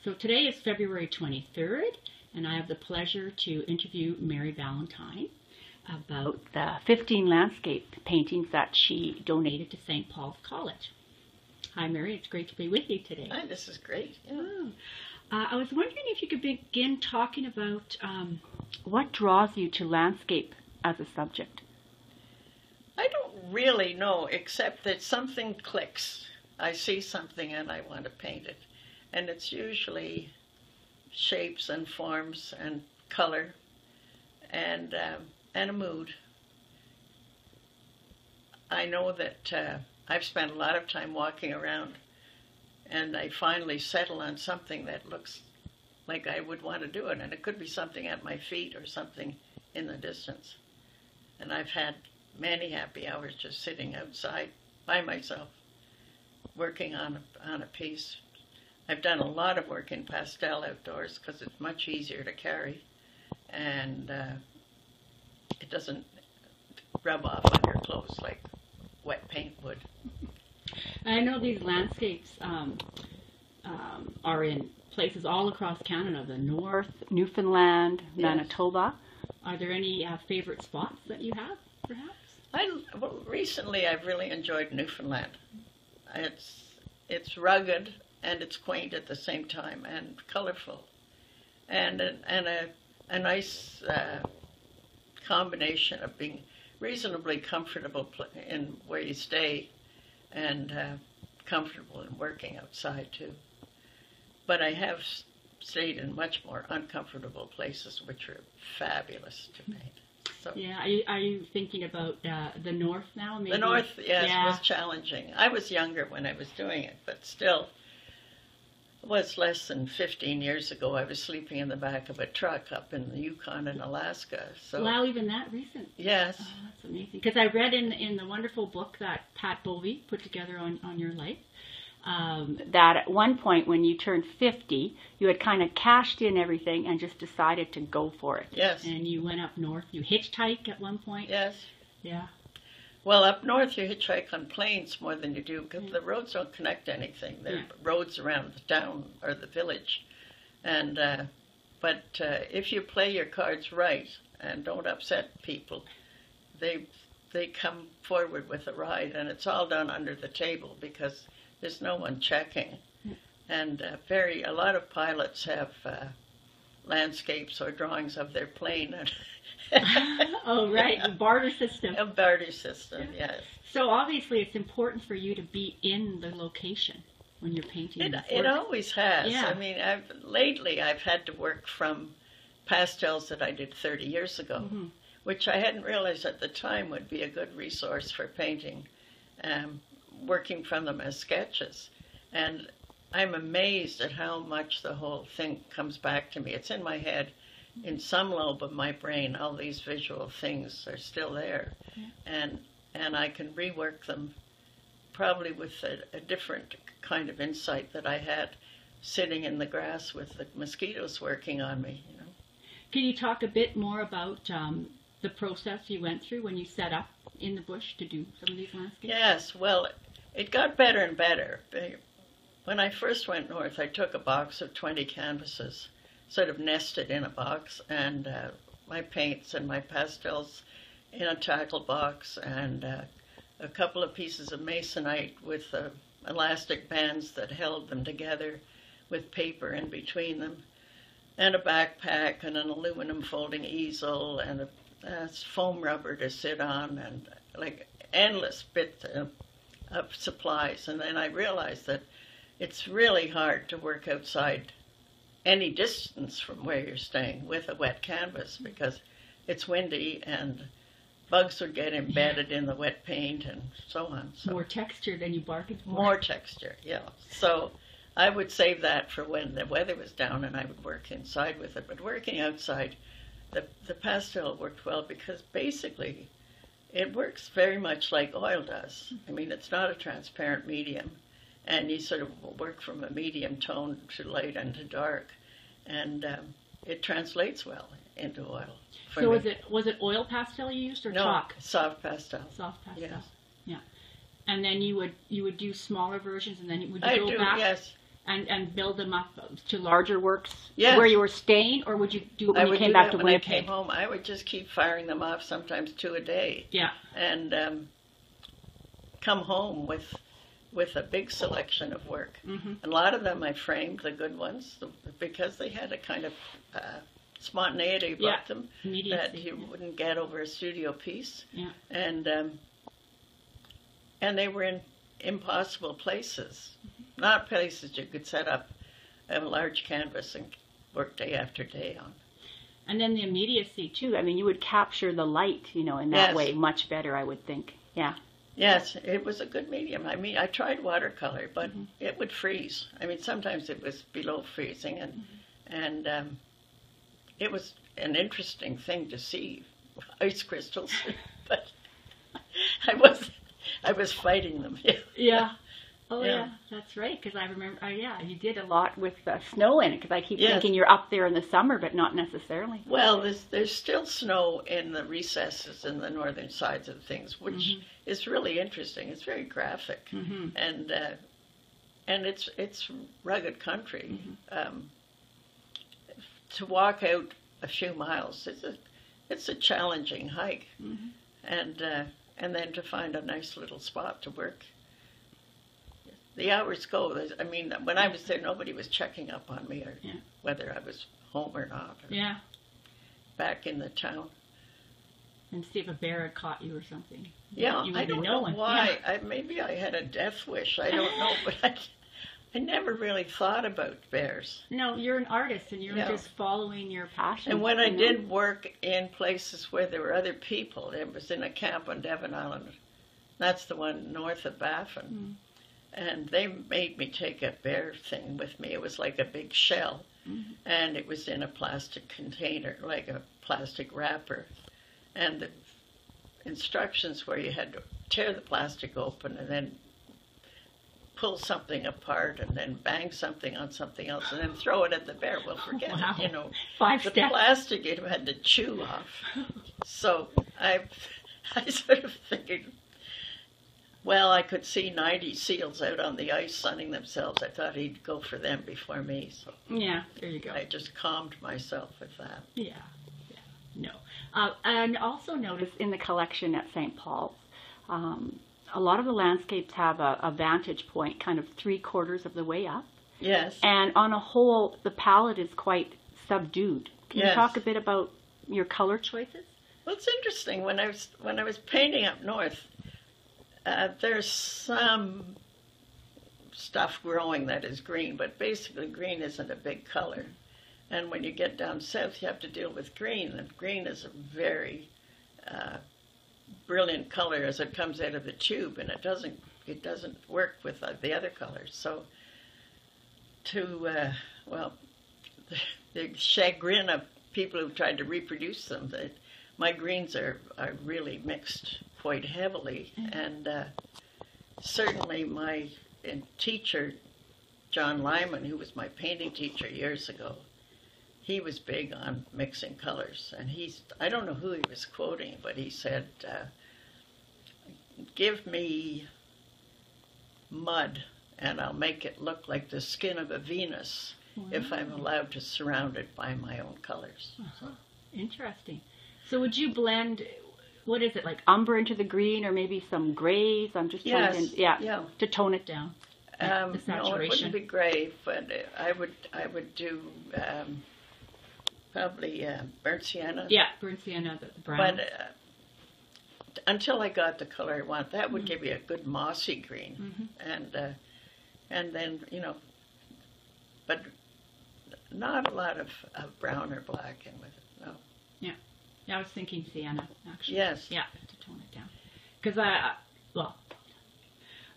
So today is February 23rd, and I have the pleasure to interview Mary Valentine about the 15 landscape paintings that she donated to St. Paul's College. Hi Mary, it's great to be with you today. Hi, this is great. Yeah. Oh. I was wondering if you could begin talking about what draws you to landscape as a subject. I don't really know, except that something clicks. I see something and I want to paint it. And it's usually shapes and forms and color and a mood. I know that I've spent a lot of time walking around, and I finally settle on something that looks like I would want to do it. And it could be something at my feet or something in the distance. And I've had many happy hours just sitting outside by myself, working on a piece. I've done a lot of work in pastel outdoors because it's much easier to carry, and it doesn't rub off on your clothes like wet paint would. I know these landscapes are in places all across Canada, the North, Newfoundland, Manitoba. Yes. Are there any favorite spots that you have, perhaps? Recently I've really enjoyed Newfoundland. It's rugged and it's quaint at the same time and colorful, and a nice combination of being reasonably comfortable in where you stay and comfortable in working outside too. But I have stayed in much more uncomfortable places which are fabulous to paint. So, yeah, are you thinking about the North now? Maybe? The North, yes, yeah. Was challenging. I was younger when I was doing it, but still, it was less than 15 years ago. I was sleeping in the back of a truck up in the Yukon in Alaska. So, wow, even that recent? Yes. Oh, that's amazing. Because I read in the wonderful book that Pat Bovey put together on your life, that at one point when you turned 50, you had kind of cashed in everything and just decided to go for it. Yes. And you went up north. You hitchhiked at one point. Yes. Yeah. Well, up north you hitchhike on planes more than you do because the roads don't connect to anything. They're roads around the town or the village. And but if you play your cards right and don't upset people, they come forward with a ride, and it's all done under the table because there's no one checking. And a lot of pilots have landscapes or drawings of their plane. Oh, right, a barter system. A barter system, yes. So obviously it's important for you to be in the location when you're painting. It always has. Yeah. I mean, lately I've had to work from pastels that I did 30 years ago, which I hadn't realized at the time would be a good resource for painting, working from them as sketches. And I'm amazed at how much the whole thing comes back to me. It's in my head. In some lobe of my brain, all these visual things are still there. Yeah. And I can rework them probably with a different kind of insight that I had sitting in the grass with the mosquitoes working on me. You know. Can you talk a bit more about the process you went through when you set up in the bush to do some of these landscapes? Yes, well, it got better and better. When I first went north, I took a box of 20 canvases, sort of nested in a box, and my paints and my pastels in a tackle box, and a couple of pieces of masonite with elastic bands that held them together with paper in between them, and a backpack and an aluminum folding easel and a foam rubber to sit on, and like endless bits of supplies. And then I realized that it's really hard to work outside any distance from where you're staying with a wet canvas because it's windy and bugs would get embedded in the wet paint and so on. So more texture than you bargained for. More texture, yeah. So I would save that for when the weather was down and I would work inside with it. But working outside, the pastel worked well because basically it works very much like oil does. I mean, it's not a transparent medium. And you sort of work from a medium tone to light and to dark, and it translates well into oil. So was it oil pastel you used or chalk? No, soft pastel. Soft pastel. Yes. Yeah. And then you would do smaller versions, and then would you I go do, back? Yes. And build them up to larger works Yes. where you were staying, or would you do it when you came back to when Winnipeg? I came home. I would just keep firing them off, sometimes 2 a day. Yeah. And come home with a big selection of work. Mm-hmm. A lot of them I framed, the good ones, because they had a kind of spontaneity about them that you wouldn't get over a studio piece. Yeah. And they were in impossible places, not places you could set up a large canvas and work day after day on. And then the immediacy too. I mean, you would capture the light, in that way much better, I would think. Yeah. Yes, it was a good medium. I mean, I tried watercolor, but it would freeze. I mean, sometimes it was below freezing, and it was an interesting thing to see, ice crystals, but I was fighting them. Yeah. Oh, yeah, that's right, because I remember, you did a lot with snow in it, because I keep thinking you're up there in the summer, but not necessarily. Well, there's still snow in the recesses in the northern sides of things, which is really interesting. It's very graphic, and it's rugged country. To walk out a few miles, it's a challenging hike, and then to find a nice little spot to work. The hours go. I mean, when I was there, nobody was checking up on me or whether I was home or not. Or back in the town. And see if a bear had caught you or something. Yeah, I don't know why. Maybe I had a death wish. I don't know, but I never really thought about bears. No, you're an artist and you're just following your passion. And when I did work in places where there were other people, it was in a camp on Devon Island. That's the one north of Baffin. And they made me take a bear thing with me. It was like a big shell, and it was in a plastic container, like a plastic wrapper. And the instructions were you had to tear the plastic open and then pull something apart and then bang something on something else and then throw it at the bear. Well, forget it, 5 steps. The plastic you had to chew off. So I sort of figured, well, I could see 90 seals out on the ice sunning themselves. I thought he'd go for them before me. So yeah, there you go. I just calmed myself with that. Yeah. No. And also notice in the collection at St. Paul's, a lot of the landscapes have a vantage point kind of 3/4 of the way up. Yes. And on a whole, the palette is quite subdued. Can you talk a bit about your color choices? Well, it's interesting. When I was painting up north, there's some stuff growing that is green, but basically green isn't a big color. And when you get down south, you have to deal with green, and green is a very brilliant color as it comes out of the tube, and it doesn't work with the other colors. So, the chagrin of people who've tried to reproduce them, that my greens are really mixed quite heavily, and certainly my teacher, John Lyman, who was my painting teacher years ago, he was big on mixing colors, and I don't know who he was quoting, but he said, give me mud and I'll make it look like the skin of a Venus if I'm allowed to surround it by my own colors. Interesting. So would you blend, what is it, like umber into the green or maybe some grays? I'm just trying to tone it down. The saturation. No, it wouldn't be gray, but I would do probably burnt sienna. Yeah, burnt sienna, the brown. But until I got the color I want, that would give you a good mossy green, and then but not a lot of brown or black in with it. No. Yeah, I was thinking sienna actually. Yes. Yeah, to tone it down. Because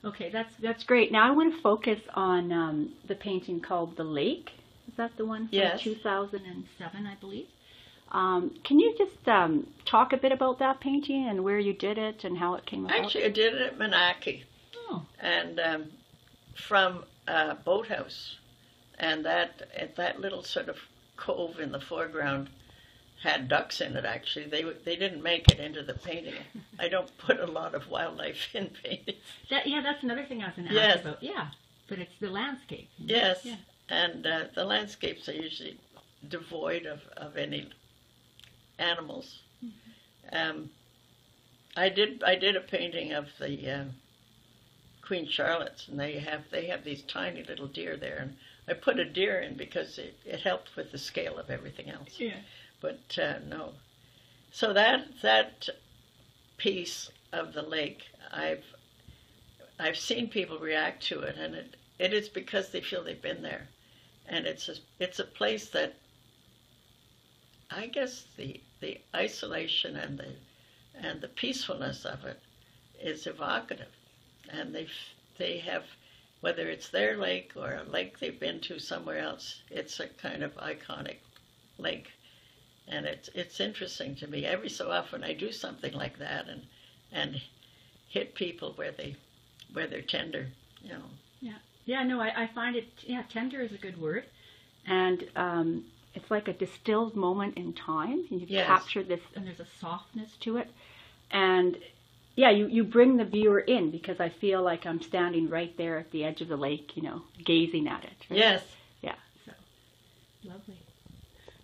okay, that's great. Now I want to focus on the painting called The Lake. Is that the one from 2007, I believe? Can you just talk a bit about that painting and where you did it and how it came about? Actually, I did it at Manaki. Oh. And from a boathouse. And that little sort of cove in the foreground had ducks in it, actually. They didn't make it into the painting. I don't put a lot of wildlife in paintings. That's another thing I was going to ask about. Yeah. But it's the landscape. Yes, Yeah. and the landscapes are usually devoid of any animals. I did a painting of the Queen Charlotte's, and they have these tiny little deer there, and I put a deer in because it helped with the scale of everything else. Yeah. But no, so that piece of the lake, I've seen people react to it, and it is because they feel they've been there, and it's a place that I guess the isolation and the peacefulness of it is evocative, and they have, whether it's their lake or a lake they've been to somewhere else, it's a kind of iconic lake, and it's interesting to me. Every so often I do something like that and hit people where they're tender, you know. Yeah, no, I find it, tender is a good word. And it's like a distilled moment in time. You've captured this, and there's a softness to it. And yeah, you bring the viewer in, because I feel like I'm standing right there at the edge of the lake, gazing at it. Right? Yes. Yeah, so lovely.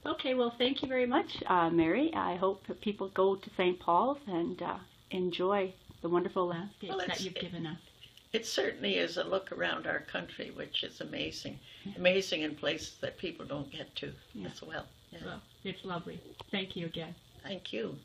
Okay, well, thank you very much, Mary. I hope that people go to St. Paul's and enjoy the wonderful landscape that you've given us. It certainly is a look around our country, which is amazing. Yeah. Amazing in places that people don't get to as well. Yeah. Well, it's lovely. Thank you again. Thank you.